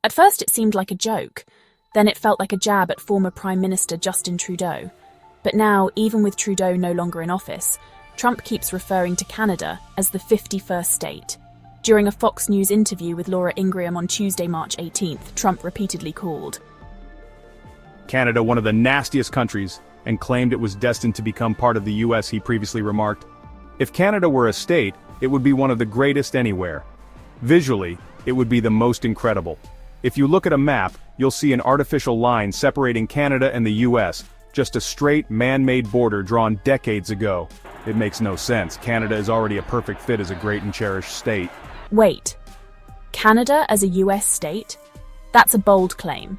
At first it seemed like a joke, then it felt like a jab at former Prime Minister Justin Trudeau. But now, even with Trudeau no longer in office, Trump keeps referring to Canada as the 51st state. During a Fox News interview with Laura Ingraham on Tuesday, March 18th, Trump repeatedly called Canada one of the nastiest countries, and claimed it was destined to become part of the U.S. He previously remarked, "If Canada were a state, it would be one of the greatest anywhere. Visually, it would be the most incredible. If you look at a map, you'll see an artificial line separating Canada and the U.S., just a straight, man-made border drawn decades ago. It makes no sense. Canada is already a perfect fit as a great and cherished state." Wait, Canada as a US state? That's a bold claim.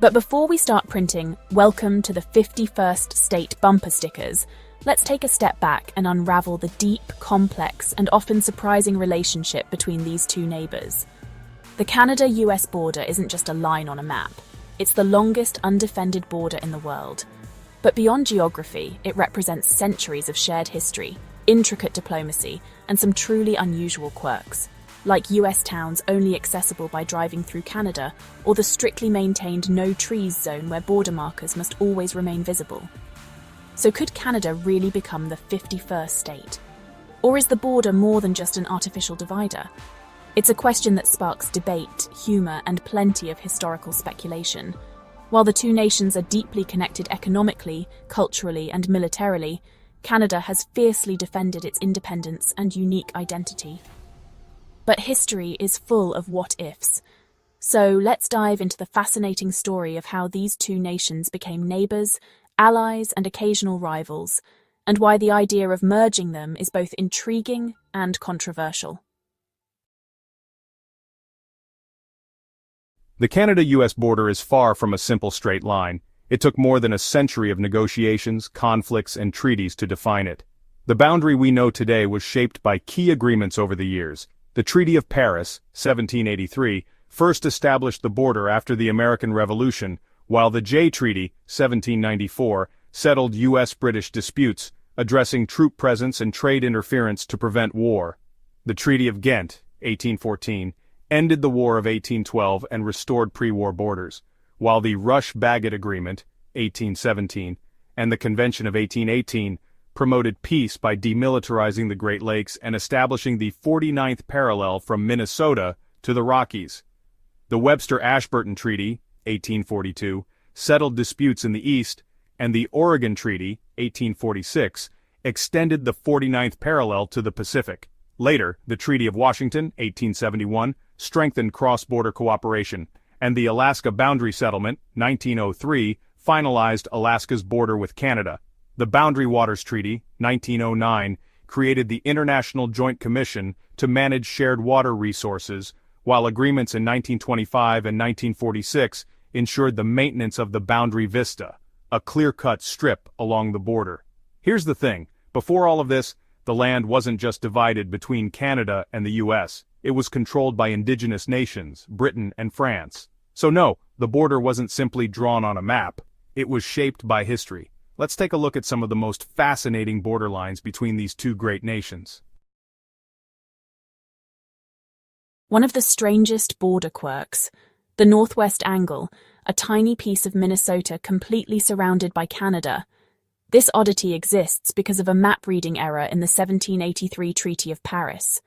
But before we start printing "Welcome to the 51st State" bumper stickers, let's take a step back and unravel the deep, complex, and often surprising relationship between these two neighbours. The Canada-US border isn't just a line on a map. It's the longest undefended border in the world. But beyond geography, it represents centuries of shared history, intricate diplomacy, and some truly unusual quirks, like US towns only accessible by driving through Canada, or the strictly maintained no-trees zone where border markers must always remain visible. So could Canada really become the 51st state? Or is the border more than just an artificial divider? It's a question that sparks debate, humour, and plenty of historical speculation. While the two nations are deeply connected economically, culturally, and militarily, Canada has fiercely defended its independence and unique identity. But history is full of what-ifs. So let's dive into the fascinating story of how these two nations became neighbours, allies, and occasional rivals, and why the idea of merging them is both intriguing and controversial. The Canada-U.S. border is far from a simple straight line. It took more than a century of negotiations, conflicts, and treaties to define it. The boundary we know today was shaped by key agreements over the years. The Treaty of Paris, 1783, first established the border after the American Revolution, while the Jay Treaty, 1794, settled U.S.-British disputes, addressing troop presence and trade interference to prevent war. The Treaty of Ghent, 1814, ended the War of 1812 and restored pre-war borders, while the Rush-Bagot Agreement, 1817, and the Convention of 1818 promoted peace by demilitarizing the Great Lakes and establishing the 49th parallel from Minnesota to the Rockies. The Webster-Ashburton Treaty, 1842, settled disputes in the East, and the Oregon Treaty, 1846, extended the 49th parallel to the Pacific. Later, the Treaty of Washington, 1871, strengthened cross-border cooperation, and the Alaska Boundary Settlement, 1903, finalized Alaska's border with Canada. The Boundary Waters Treaty, 1909, created the International Joint Commission to manage shared water resources, while agreements in 1925 and 1946 ensured the maintenance of the boundary vista, a clear-cut strip along the border. Here's the thing, before all of this, the land wasn't just divided between Canada and the U.S., it was controlled by indigenous nations, Britain and France. So no, the border wasn't simply drawn on a map, it was shaped by history. Let's take a look at some of the most fascinating borderlines between these two great nations. One of the strangest border quirks, the Northwest Angle, a tiny piece of Minnesota completely surrounded by Canada. This oddity exists because of a map-reading error in the 1783 Treaty of Paris.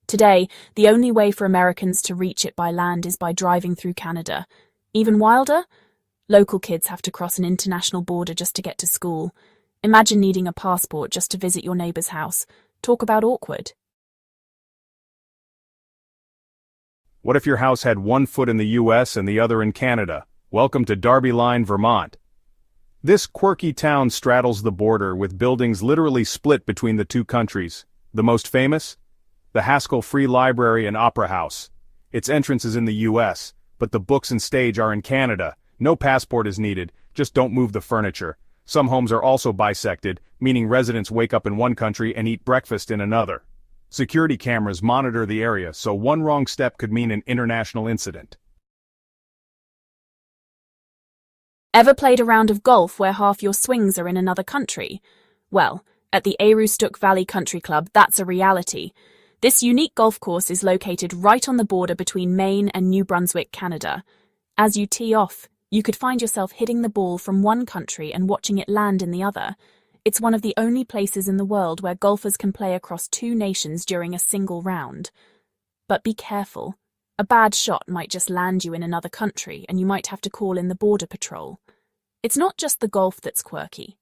Today, the only way for Americans to reach it by land is by driving through Canada. Even wilder? Local kids have to cross an international border just to get to school. Imagine needing a passport just to visit your neighbour's house. Talk about awkward. What if your house had one foot in the U.S. and the other in Canada? Welcome to Darby Line, Vermont. This quirky town straddles the border with buildings literally split between the two countries. The most famous? The Haskell Free Library and Opera House. Its entrance is in the U.S., but the books and stage are in Canada. No passport is needed, just don't move the furniture. Some homes are also bisected, meaning residents wake up in one country and eat breakfast in another. Security cameras monitor the area, so one wrong step could mean an international incident. Ever played a round of golf where half your swings are in another country? Well, at the Aroostook Valley Country Club, that's a reality. This unique golf course is located right on the border between Maine and New Brunswick, Canada. As you tee off, you could find yourself hitting the ball from one country and watching it land in the other. It's one of the only places in the world where golfers can play across two nations during a single round. But be careful. A bad shot might just land you in another country, and you might have to call in the border patrol. It's not just the golf that's quirky.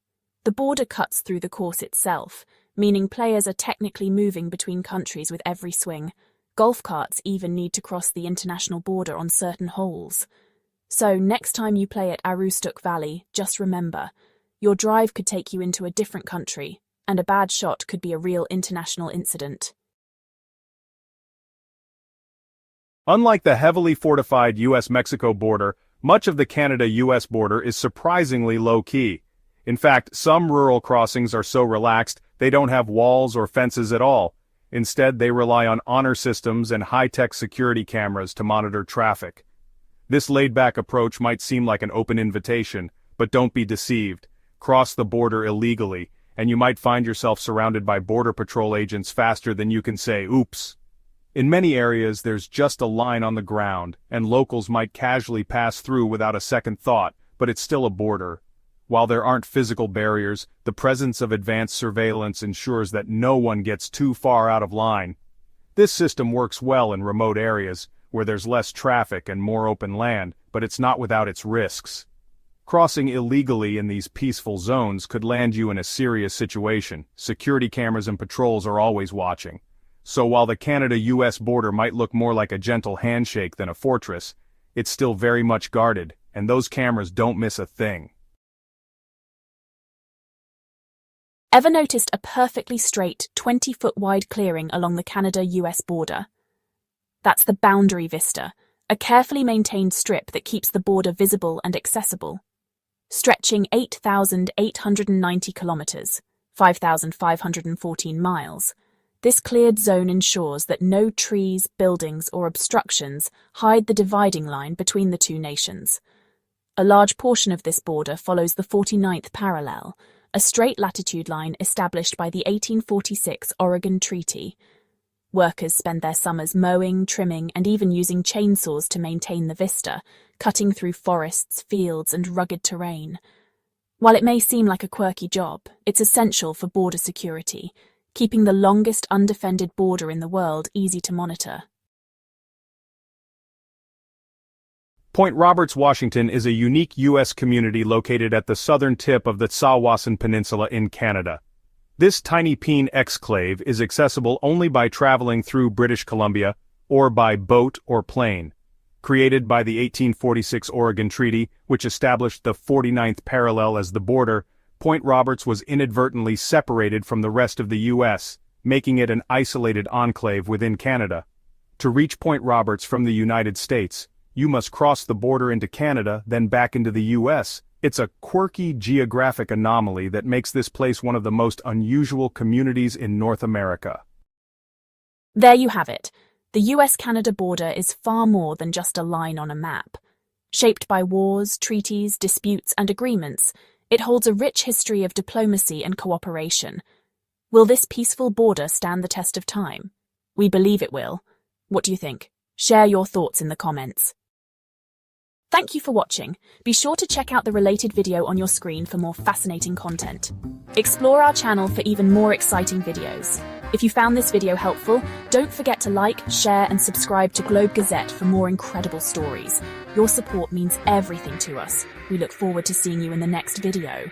The border cuts through the course itself, meaning players are technically moving between countries with every swing. Golf carts even need to cross the international border on certain holes. So next time you play at Aroostook Valley, just remember, your drive could take you into a different country, and a bad shot could be a real international incident. Unlike the heavily fortified US-Mexico border, much of the Canada-US border is surprisingly low-key. In fact, some rural crossings are so relaxed they don't have walls or fences at all. Instead, they rely on honor systems and high-tech security cameras to monitor traffic. This laid-back approach might seem like an open invitation, but don't be deceived. Cross the border illegally, and you might find yourself surrounded by Border Patrol agents faster than you can say, oops. In many areas, there's just a line on the ground, and locals might casually pass through without a second thought, but it's still a border. While there aren't physical barriers, the presence of advanced surveillance ensures that no one gets too far out of line. This system works well in remote areas, where there's less traffic and more open land, but it's not without its risks. Crossing illegally in these peaceful zones could land you in a serious situation. Security cameras and patrols are always watching. So while the Canada-US border might look more like a gentle handshake than a fortress, it's still very much guarded, and those cameras don't miss a thing. Ever noticed a perfectly straight 20-foot wide clearing along the Canada-US border? That's the boundary vista, a carefully maintained strip that keeps the border visible and accessible. Stretching 8,890 kilometers, 5,514 miles, this cleared zone ensures that no trees, buildings, or obstructions hide the dividing line between the two nations. A large portion of this border follows the 49th parallel, a straight latitude line established by the 1846 Oregon Treaty. Workers spend their summers mowing, trimming, and even using chainsaws to maintain the vista, cutting through forests, fields, and rugged terrain. While it may seem like a quirky job, it's essential for border security, keeping the longest undefended border in the world easy to monitor. Point Roberts, Washington is a unique U.S. community located at the southern tip of the Tsawwassen Peninsula in Canada. This tiny peen exclave is accessible only by traveling through British Columbia or by boat or plane. Created by the 1846 Oregon Treaty, which established the 49th parallel as the border, Point Roberts was inadvertently separated from the rest of the U.S., making it an isolated enclave within Canada. To reach Point Roberts from the United States, you must cross the border into Canada, then back into the U.S. It's a quirky geographic anomaly that makes this place one of the most unusual communities in North America. There you have it. The US-Canada border is far more than just a line on a map. Shaped by wars, treaties, disputes, and agreements, it holds a rich history of diplomacy and cooperation. Will this peaceful border stand the test of time? We believe it will. What do you think? Share your thoughts in the comments. Thank you for watching. Be sure to check out the related video on your screen for more fascinating content. Explore our channel for even more exciting videos. If you found this video helpful, don't forget to like, share, and subscribe to Globe Gazette for more incredible stories. Your support means everything to us. We look forward to seeing you in the next video.